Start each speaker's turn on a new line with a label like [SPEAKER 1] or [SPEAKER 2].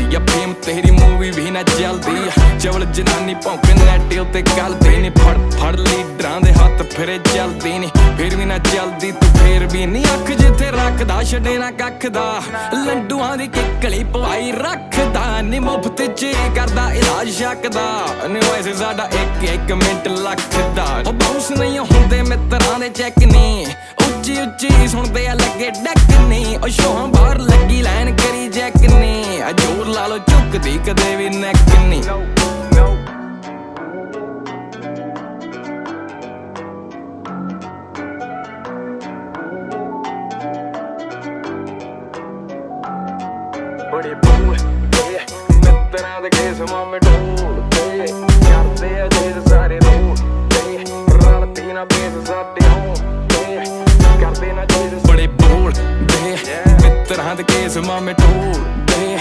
[SPEAKER 1] ਚੱਲਦੀ ਆ ਫੇਮ ਤੇਰੀ ਮੂਵੀ ਵੀ ਨਾ ਚੱਲਦੀ ਆ ਚਵਲ ਜਨਾਨੀ ਭੌਂਕੇ ਨੈਟ ਉੱਤੇ ਗਲਦੀ ਨੀ ਫੜ ਫੜ ਲੀਡਰਾਂ ਦੇ ਹੱਥ ਫਿਰੇ ਚੱਲਦੀ ਨੀ ਫਿਰ ਵੀ ਨਾ ਚੱਲਦੀ ਤੂੰ ਫੇਰ ਵੀ ਨੀ ਅੱਖ ਜਿੱਥੇ ਰੱਖਦਾ ਛੱਡੇ ਨਾ ਕੱਖ ਦਾ ਲੰਡੂਆਂ ਦੀ ਕਿੱਕਲੀ ਪਵਾਈ ਰੱਖਦਾ ਨੀ ਮੁਫਤ ਚ ਕਰਦਾ ਇਲਾਜ ਸ਼ੱਕ ਦਾ ਨੀ ਵੈਸੇ ਸਾਡਾ ਇੱਕ ਮਿੰਟ ਲੱਖ ਦਾ ਉਹ ਬਾਉਂਸ ਨਹੀਂ ਹੁੰਦੇ ਮਿੱਤਰਾਂ ਦੇ ਚੈੱਕ ਨੀ ਉੱਚੀ ਉੱਚੀ ਸੁਣਦੇ ਆ ਲੱਗੇ ਡੈਕ ਨੀ ਉਹ ਸ਼ੋਹਾਂ ਬਾਹਰ ਲੱਗੀ ਲਾਈਨ ਕਰੀ ਜੈਕ ਨੀ ਆ ਜੋਰ ਲਾ ਲੋ ਝੁਕਦੀ ਕਦੇ ਵੀ ਨੈਕ ਨੀ ਬੜੇ ਬੋਲਦੇ ਮਿੱਤਰਾਂ ਦੇ ਕੇਸ ਮਾਮੇ ਢੋਲਦੇ ਕਰਦੇ ਆ ਜੇ ਸਾਰੇ ਰੋਲਦੇ ਰਲਦੀ ਨਾ ਬੇਸ ਸਾਡੇ ਹੋਂਦੇ ਕਰਦੇ ਨਾ ਜੇ ਬੜੇ ਬੋਲਦੇ ਮਿੱਤਰਾਂ ਦੇ ਕੇਸ ਮਾਮੇ ਢੋਲਦੇ